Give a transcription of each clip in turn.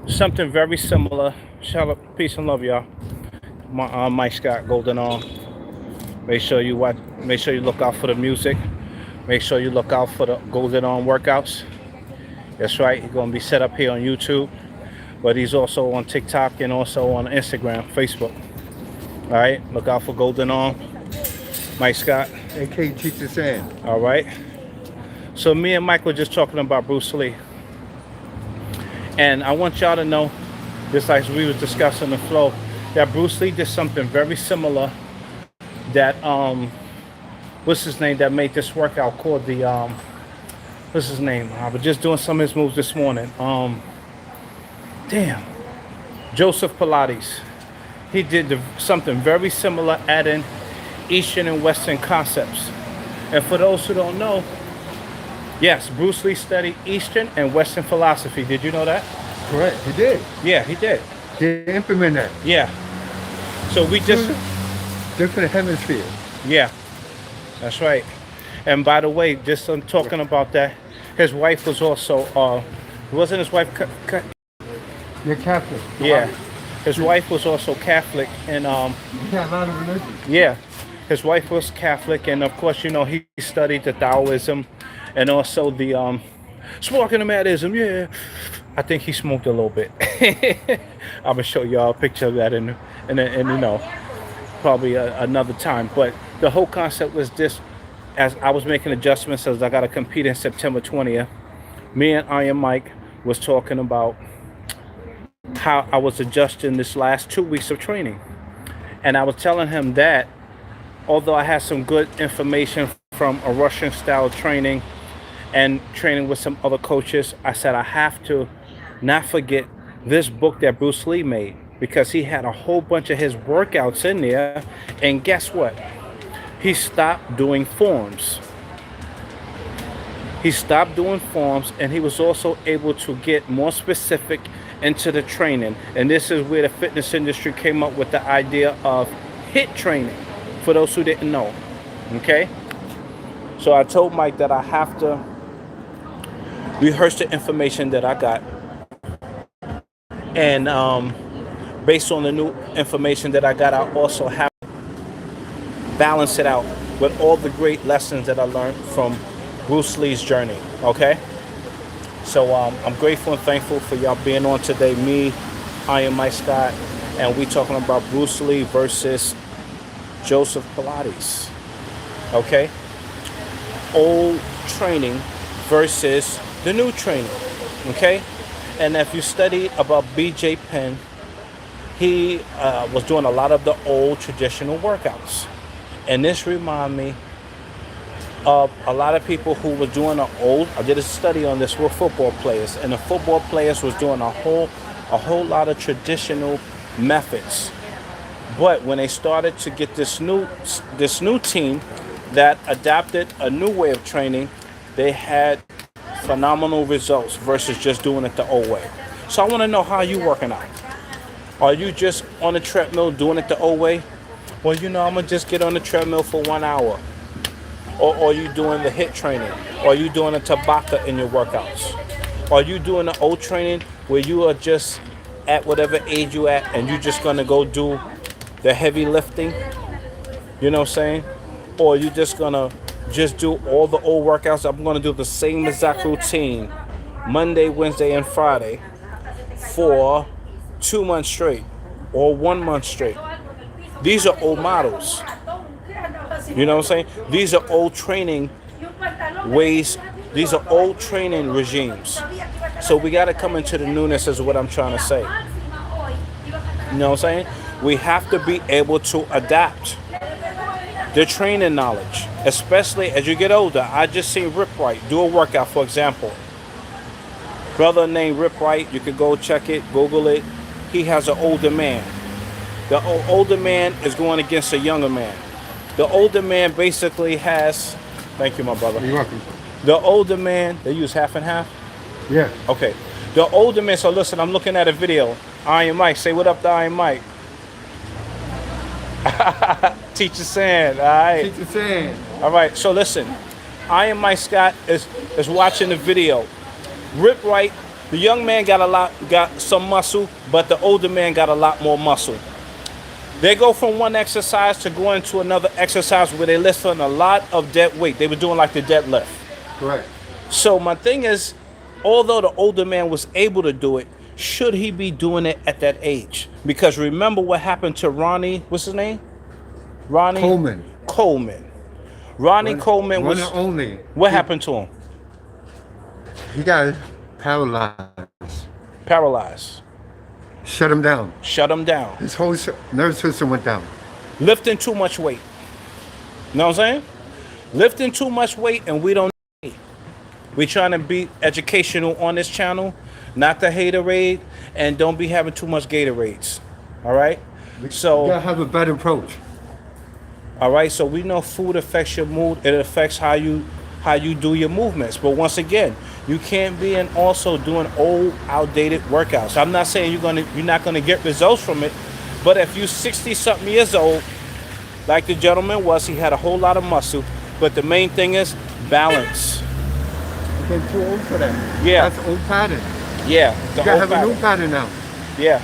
something very similar. Shout out, peace and love, y'all. Mike Scott, Golden Arm. Make sure you watch. Make sure you look out for the music. Make sure you look out for the Golden Arm workouts. That's right. He's gonna be set up here on YouTube, but he's also on TikTok and also on Instagram, Facebook. All right. Look out for Golden Arm, Mike Scott. AK Teacher Sam. All right. So me and Mike were just talking about Bruce Lee, and I want y'all to know, just like we was discussing the flow, that Bruce Lee did something very similar. That what's his name? That made this workout called the what's his name? I was just doing some of his moves this morning. Damn, Joseph Pilates. He did something very similar, adding Eastern and Western concepts. And for those who don't know, yes, Bruce Lee studied Eastern and Western philosophy. Did you know that? Correct. He did. Yeah, he did. He implemented that. Yeah. So we just, Different hemisphere. yeah, that's right. And by the way, just talking about that, his wife was also, wasn't his wife, You're Catholic. yeah, his wife was also Catholic, and Yeah, a lot of religion. yeah, his wife was Catholic, and of course, you know, he studied the Taoism, and also the smoking the Madism. Yeah, I think he smoked a little bit. I'm gonna show y'all a picture of that in you know, probably another time. But the whole concept was this: as I was making adjustments, as I got to compete in September 20th, me and Iron Mike was talking about how I was adjusting this last 2 weeks of training, and I was telling him that although I had some good information from a Russian style training and training with some other coaches, I said I have to not forget this book that Bruce Lee made, because he had a whole bunch of his workouts in there. And guess what? He stopped doing forms. He stopped doing forms, and he was also able to get more specific into the training. And this is where the fitness industry came up with the idea of HIIT training, for those who didn't know. Okay? So I told Mike that I have to rehearse the information that I got. And based on the new information that I got, I also have to balance it out with all the great lessons that I learned from Bruce Lee's journey. Okay? So I'm grateful and thankful for y'all being on today. Me, I am Mike Scott, and we talking about Bruce Lee versus Joseph Pilates. Okay? Old training versus the new training. Okay? And if you study about BJ Penn, he was doing a lot of the old traditional workouts. And this reminds me of a lot of people who were doing I did a study on this with football players, and the football players was doing a whole lot of traditional methods. But when they started to get this new team that adapted a new way of training, they had phenomenal results versus just doing it the old way. So I want to know how you working out. Are you just on the treadmill doing it the old way? Well, you know, I'm gonna just get on the treadmill for 1 hour. Or are you doing the HIIT training? Or are you doing a Tabata in your workouts? Are you doing the old training where you are just at whatever age you at and you're just gonna go do the heavy lifting? You know what I'm saying? Or are you just gonna just do all the old workouts? I'm gonna do the same exact routine Monday, Wednesday, and Friday for 2 months straight or 1 month straight. These are old models. You know what I'm saying? These are old training ways. These are old training regimes. So we got to come into the newness is what I'm trying to say. You know what I'm saying? We have to be able to adapt the training knowledge, especially as you get older. I just seen Rip Wright do a workout, for example. Brother named Rip Wright, you could go check it, Google it. He has an older man. The older man is going against a younger man. The older man basically has, thank you, my brother. You're welcome. The older man, they use half and half? Yeah. Okay. The older man, so listen, I'm looking at a video. Iron Mike, say what up to Iron Mike. Teacher Sand, all right. Teacher Sam. All right, so listen. Iron Mike Scott is watching the video. Rip Wright The young man got some muscle, but the older man got a lot more muscle. They go from one exercise to going to another exercise where they lift on a lot of dead weight. They were doing like the deadlift. Correct. So my thing is, although the older man was able to do it, should he be doing it at that age? Because remember what happened to Ronnie, what's his name? Ronnie Coleman. Ronnie Coleman One was, and only. what happened to him? He got paralyzed. Paralyzed. Shut him down. Shut him down. His whole nervous system went down. Lifting too much weight. You know what I'm saying? Lifting too much weight and we don't need it. We trying to be educational on this channel, not the haterade, and don't be having too much Gatorades. All right? So You gotta have a better approach. all right, so we know food affects your mood. It affects how you do your movements. But once again, you can't be in also doing old, outdated workouts. I'm not saying you're not gonna get results from it, but if you're 60-something years old, like the gentleman was, he had a whole lot of muscle. But the main thing is balance. You're getting too old for that. Yeah. That's old pattern. Yeah, the You gotta old have a new pattern. pattern now. Yeah,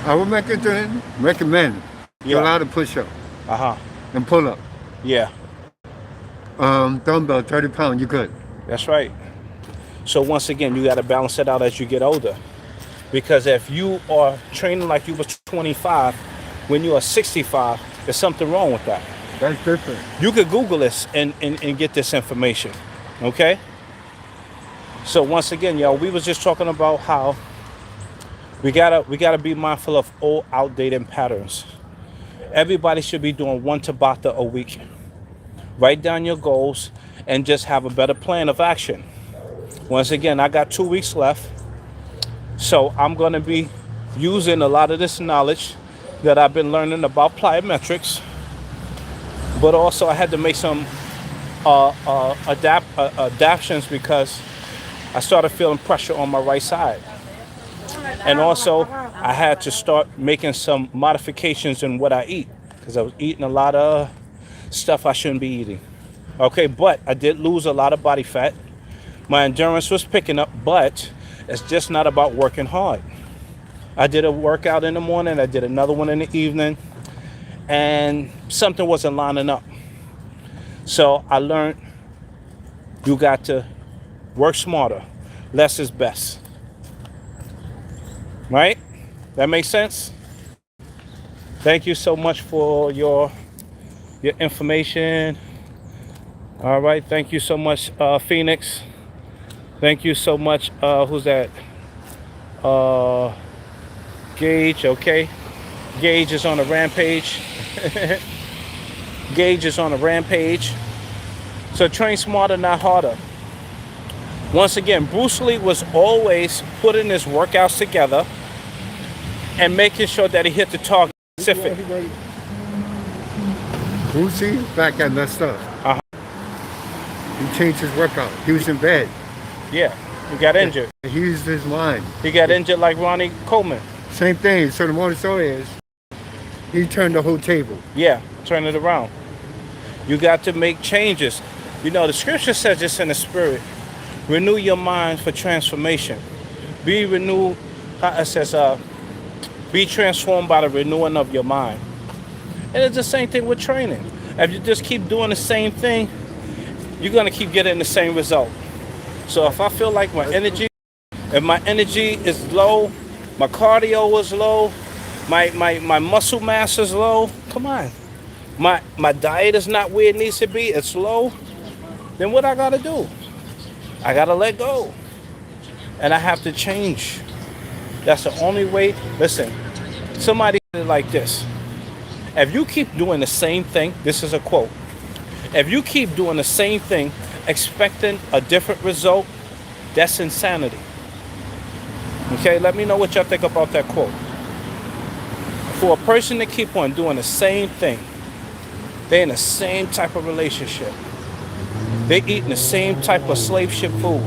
I would recommend you Yeah. allow to push up uh-huh, and pull up. yeah, Dumbbell, 30 pounds, you're good. that's right. So once again, you got to balance it out as you get older. Because if you are training like you was 25, when you are 65, there's something wrong with that. That's different. You could Google this and get this information, okay? So once again, y'all, we was just talking about how we gotta be mindful of old, outdated patterns. Everybody should be doing 1 Tabata a week. Write down your goals and just have a better plan of action. Once again, I got 2 weeks left, so I'm gonna be using a lot of this knowledge that I've been learning about plyometrics, but also I had to make some adaptations because I started feeling pressure on my right side. And also, I had to start making some modifications in what I eat because I was eating a lot of stuff I shouldn't be eating. Okay, but I did lose a lot of body fat. My endurance was picking up, but it's just not about working hard. I did a workout in the morning, I did another one in the evening, and something wasn't lining up. So I learned you got to work smarter. Less is best. Right? That makes sense? Thank you so much for your information. All right. Thank you so much, Phoenix. Thank you so much. Who's that? Gage. Okay. Gage is on a rampage. Gage is on a rampage. So train smarter, not harder. Once again, Bruce Lee was always putting his workouts together and making sure that he hit the target specific. Brucey back got messed up. Uh-huh. He changed his workout. He was in bed. Yeah, he got injured. He used his mind. He got injured like Ronnie Coleman. Same thing. So the moral story is, he turned the whole table. Yeah, turn it around. You got to make changes. You know, the scripture says this in the spirit. Renew your mind for transformation. Be renewed, it says, be transformed by the renewing of your mind. And it's the same thing with training. If you just keep doing the same thing, you're gonna keep getting the same result. So if I feel like if my energy is low, my cardio is low, my muscle mass is low, come on. My diet is not where it needs to be, it's low, then what I gotta do? I gotta let go. And I have to change. That's the only way. Listen, somebody said it like this. If you keep doing the same thing, this is a quote. If you keep doing the same thing, expecting a different result, that's insanity. Okay, let me know what y'all think about that quote. For a person to keep on doing the same thing, they're in the same type of relationship. They're eating the same type of slave ship food.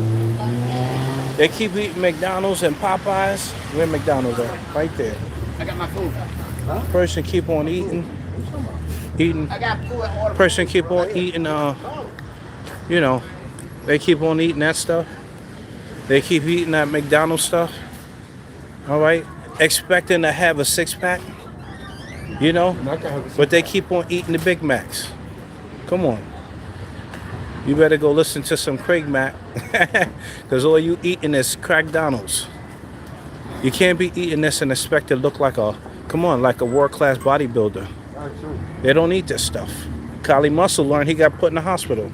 They keep eating McDonald's and Popeyes. Where McDonald's at? Right there. I got my food. Person keep on eating. I got food and order. Person keep on eating, you know, they keep on eating that stuff. They keep eating that McDonald's stuff. All right, expecting to have a six-pack. You know, And I can have a but they keep on eating the Big Macs. Come on. You better go listen to some Craig Mac, because all you eating is Crackdonald's. You can't be eating this and expect to look like like a world-class bodybuilder. Absolutely. They don't eat this stuff. Kali Muscle learned he got put in the hospital.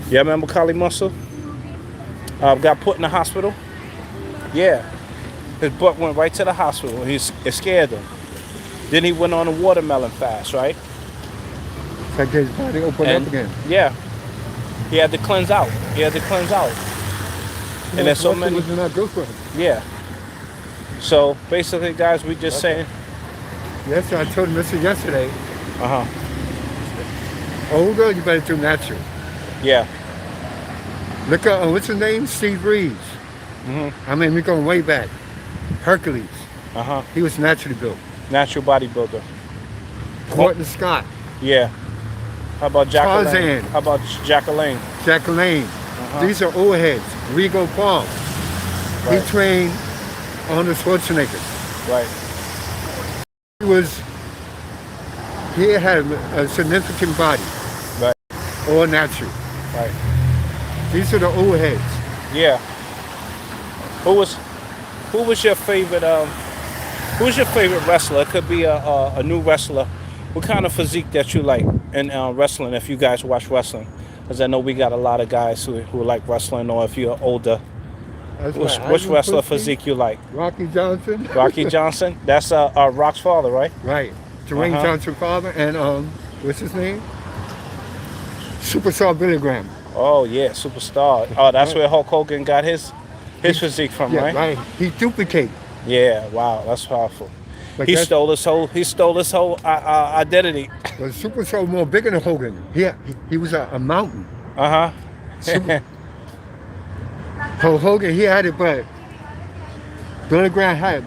You remember Kali Muscle? Got put in the hospital? Yeah. His butt went right to the hospital. It scared him. Then he went on a watermelon fast, right? It's like his body opened up again. Yeah. He had to cleanse out. And there's so many. Was not good for him. Yeah. So basically, guys, we just saying. Yes, I told him this yesterday. Uh huh. Older, you better do natural. Yeah. Look at what's his name? Steve Reeves. I mean, we're going way back. Hercules. Uh huh. He was naturally built. Natural bodybuilder. Courtney Scott. Yeah. How about Jacqueline? Tarzan. How about Jacqueline? Jacqueline. These are old heads. Rigo Paul. Right. He trained Arnold Schwarzenegger. Right. He had a significant body. Right. All natural. Right. These are the old heads. Yeah. Who was your favorite? Who's your favorite wrestler? It could be a new wrestler. What kind of physique that you like in wrestling? If you guys watch wrestling, because I know we got a lot of guys who like wrestling, or if you're older. Which wrestler physique you like? Rocky Johnson. Rocky Johnson. That's Rock's father, right? Right. Dwayne Johnson's father, and what's his name? Superstar Billy Graham. Oh yeah, Superstar. Oh, that's where Hulk Hogan got his physique from, Yeah, right? right. He duplicated. Yeah. Wow, that's powerful. But He stole his whole identity. But Superstar was more bigger than Hogan. He was a mountain. Hogan, he had it, but Billy Graham had.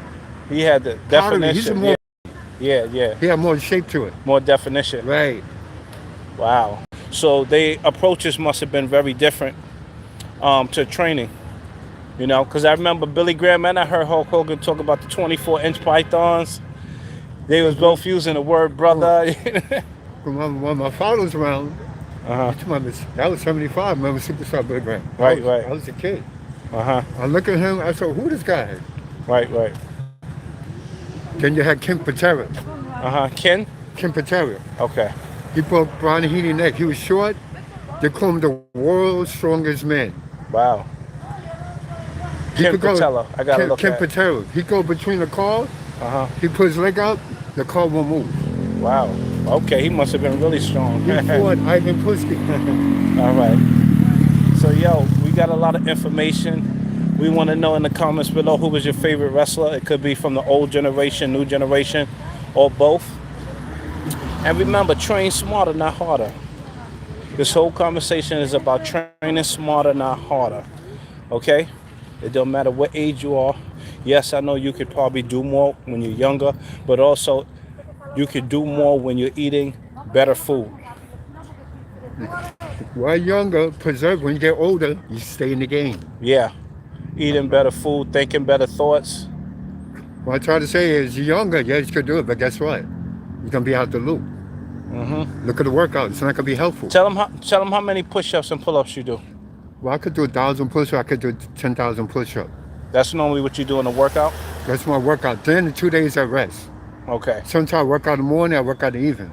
He had the definition. Yeah. He had more shape to it. More definition. Right. Wow. So they approaches must have been very different to training. You know, because I remember Billy Graham and I heard Hulk Hogan talk about the 24-inch pythons. They was both using the word brother. When my father was around, that was 75. Remember Superstar Billy Graham? Right. I was a kid. I look at him, I said, who this guy? Right. Then you had Ken Patera. Ken Patera. Okay. He broke Brian Heeney's neck. He was short. They call him the world's strongest man. Wow. Ken Patera. I gotta look at. Ken Patera. He go between the cars. He put his leg out. The car won't move. Wow. Okay, he must have been really strong. He fought Ivan Putski. All right. So, we got a lot of information. We want to know in the comments below who was your favorite wrestler. It could be from the old generation, new generation, or both. And remember, train smarter, not harder. This whole conversation is about training smarter, not harder. Okay? It don't matter what age you are. Yes, I know you could probably do more when you're younger, but also you could do more when you're eating better food. While younger, preserve. When you get older, you stay in the game. Yeah. Eating better food, thinking better thoughts. What I try to say is, you're younger, yes, you could do it, but guess what? You're going to be out the loop. Look at the workout. It's not going to be helpful. Tell them how many push-ups and pull-ups you do. Well, I could do 1,000 push-ups. I could do 10,000 push-ups. That's normally what you do in a workout? That's my workout. Then the 2 days I rest. Okay. Sometimes I work out in the morning, I work out in the evening.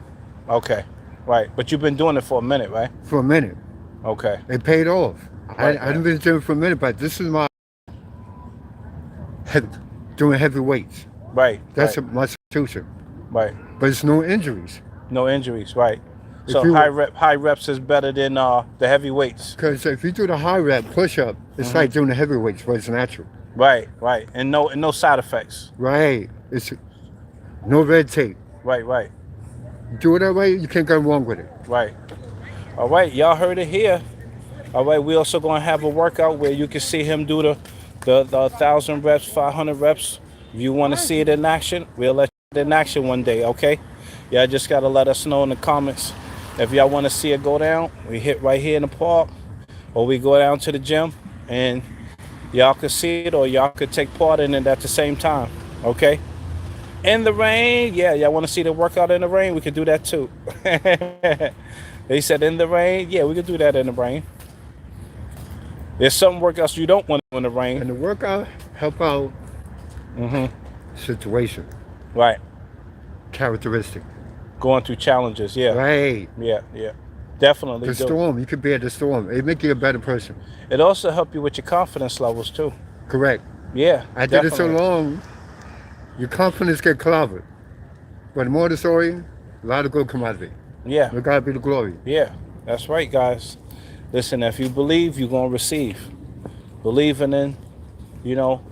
Okay. Right. But you've been doing it for a minute, right? For a minute. Okay. It paid off. Right, I haven't been doing it for a minute, but this is my doing heavy weights. Right. That's my substitution. Right. But it's no injuries. No injuries, right. So high reps is better than the heavy weights. Because if you do the high rep push-up, it's like doing the heavy weights, but it's natural. Right. And no side effects. Right. It's no red tape. Right. Do it that way, you can't go wrong with it. Right. All right, y'all heard it here. All right, we also gonna have a workout where you can see him do the 1,000 reps, 500 reps. If you want to see it in action, we'll let you in action one day, okay? Y'all just gotta let us know in the comments. If y'all want to see it go down, we hit right here in the park, or we go down to the gym and Y'all could see it or y'all could take part in it at the same time. Okay? In the rain, yeah, y'all want to see the workout in the rain? We could do that too. They said in the rain, yeah, we could do that in the rain. There's some workouts you don't want to do in the rain. And the workout help out situation, Right. characteristic. Going through challenges, yeah. Right. Yeah, yeah. Definitely The do. storm, you could bear the storm. It make you a better person. It also help you with your confidence levels too. Correct. Yeah. I did it so definitely. long, your confidence get clobbered. But the more the story, a lot of good come out of it. Yeah. To God be the glory. Yeah. That's right, guys. Listen, if you believe, you're gonna receive. Believing in,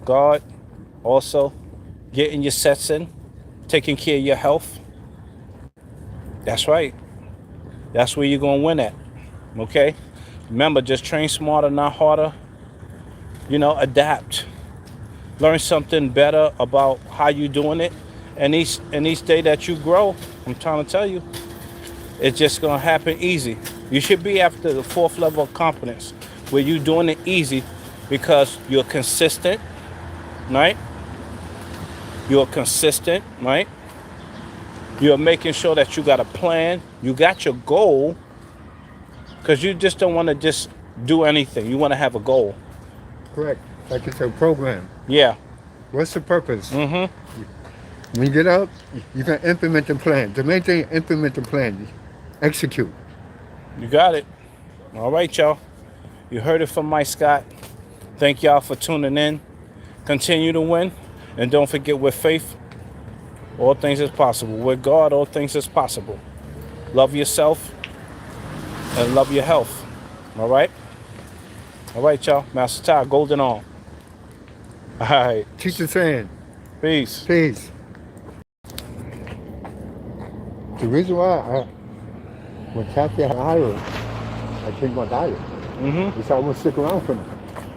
God, also getting your sets in, taking care of your health. That's right. That's where you're gonna win at. Okay? Remember, just train smarter, not harder. Adapt. Learn something better about how you're doing it. And each day that you grow, I'm trying to tell you, it's just gonna happen easy. You should be after the 4th level of competence, where you're doing it easy because you're consistent, right? You're consistent, right? You're making sure that you got a plan. You got your goal, because you just don't want to just do anything. You want to have a goal. Correct. Like it's a program. Yeah. What's the purpose? When you get up, you can implement the plan. The main thing, implement the plan. Execute. You got it. All right, y'all. You heard it from Mike Scott. Thank y'all for tuning in. Continue to win. And don't forget, with faith, all things is possible. With God, all things is possible. Love yourself and love your health. All right? All right, y'all. Master Ty, golden arm. All right. Teach us saying, Peace. peace. The reason why when Kathy hired, I changed my diet. Because I want to stick around for them.